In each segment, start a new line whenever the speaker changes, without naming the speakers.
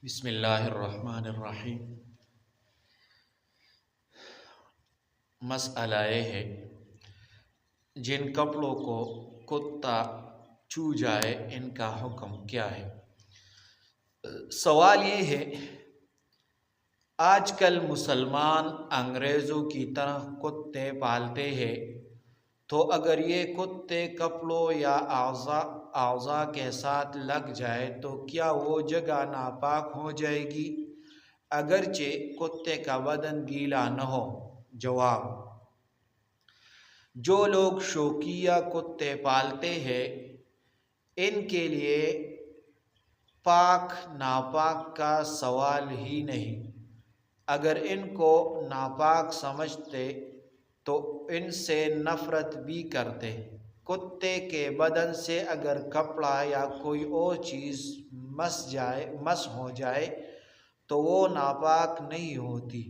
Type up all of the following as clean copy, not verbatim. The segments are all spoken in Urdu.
بسم اللہ الرحمن الرحیم۔ مسئلہ یہ ہے جن کپڑوں کو کتا چھو جائے ان کا حکم کیا ہے۔ سوال یہ ہے آج کل مسلمان انگریزوں کی طرح کتے پالتے ہیں، تو اگر یہ کتے کپڑوں یا اعضاء کے ساتھ لگ جائے تو کیا وہ جگہ ناپاک ہو جائے گی اگرچہ کتے کا بدن گیلا نہ ہو؟ جواب: جو لوگ شوقیہ کتے پالتے ہیں ان کے لیے پاک ناپاک کا سوال ہی نہیں۔ اگر ان کو ناپاک سمجھتے تو ان سے نفرت بھی کرتے۔ کتے کے بدن سے اگر کپڑا یا کوئی اور چیز مس ہو جائے تو وہ ناپاک نہیں ہوتی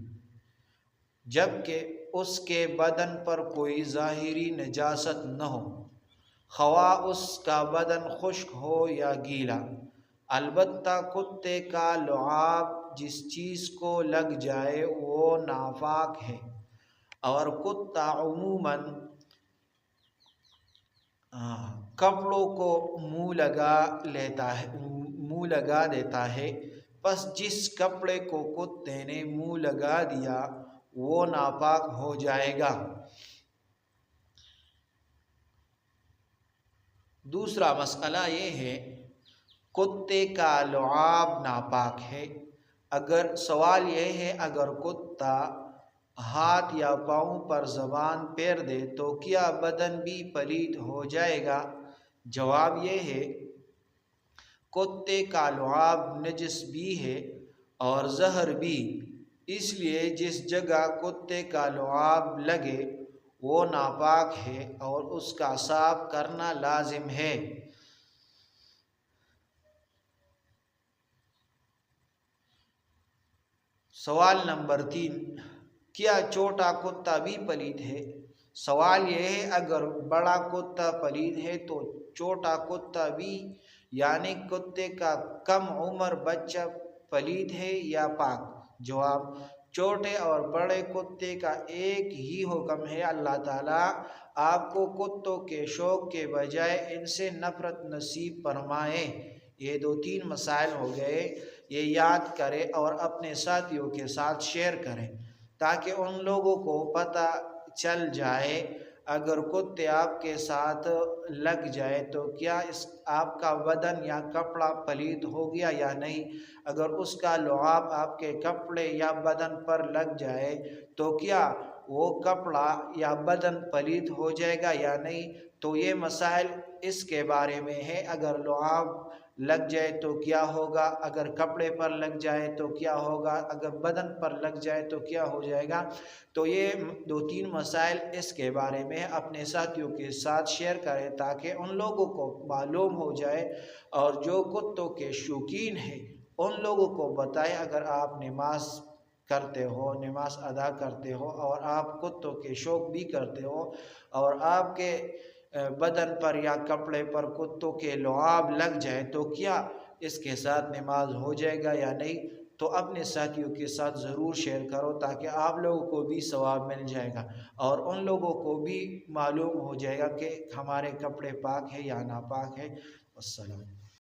جبکہ اس کے بدن پر کوئی ظاہری نجاست نہ ہو، خواہ اس کا بدن خشک ہو یا گیلا۔ البتہ کتے کا لعاب جس چیز کو لگ جائے وہ ناپاک ہے، اور کتا عموماً کپڑوں کو منہ لگا دیتا ہے، پس جس کپڑے کو کتے نے منہ لگا دیا وہ ناپاک ہو جائے گا۔ دوسرا مسئلہ یہ ہے کتے کا لعاب ناپاک ہے۔ سوال یہ ہے اگر کتا ہاتھ یا پاؤں پر زبان پھیر دے تو کیا بدن بھی پلید ہو جائے گا؟ جواب یہ ہے کتے کا لعاب نجس بھی ہے اور زہر بھی، اس لیے جس جگہ کتے کا لعاب لگے وہ ناپاک ہے اور اس کا صاف کرنا لازم ہے۔ سوال نمبر 3، کیا چھوٹا کتا بھی پلید ہے؟ سوال یہ ہے اگر بڑا کتا پلید ہے تو چھوٹا کتا بھی، یعنی کتے کا کم عمر بچہ پلید ہے یا پاک؟ جواب: چھوٹے اور بڑے کتے کا ایک ہی حکم ہے۔ اللہ تعالیٰ آپ کو کتوں کے شوق کے بجائے ان سے نفرت نصیب فرمائے۔ یہ 2-3 مسائل ہو گئے، یہ یاد کریں اور اپنے ساتھیوں کے ساتھ شیئر کریں تاکہ ان لوگوں کو پتہ چل جائے اگر کتے آپ کے ساتھ لگ جائے تو کیا آپ کا بدن یا کپڑا پلید ہو گیا یا نہیں۔ اگر اس کا لعاب آپ کے کپڑے یا بدن پر لگ جائے تو کیا وہ کپڑا یا بدن پلید ہو جائے گا یا نہیں۔ تو یہ مسائل اس کے بارے میں ہے، اگر لعاب لگ جائے تو کیا ہوگا، اگر کپڑے پر لگ جائے تو کیا ہوگا، اگر بدن پر لگ جائے تو کیا ہو جائے گا۔ تو یہ 2-3 مسائل اس کے بارے میں اپنے ساتھیوں کے ساتھ شیئر کریں تاکہ ان لوگوں کو معلوم ہو جائے، اور جو کتوں کے شوقین ہیں ان لوگوں کو بتائیں اگر آپ نماز کرتے ہو، نماز ادا کرتے ہو اور آپ کتوں کے شوق بھی کرتے ہو اور آپ کے بدن پر یا کپڑے پر کتوں کے لعاب لگ جائے تو کیا اس کے ساتھ نماز ہو جائے گا یا نہیں۔ تو اپنے ساتھیوں کے ساتھ ضرور شیئر کرو تاکہ آپ لوگوں کو بھی ثواب مل جائے گا اور ان لوگوں کو بھی معلوم ہو جائے گا کہ ہمارے کپڑے پاک ہے یا ناپاک ہے۔ السلام۔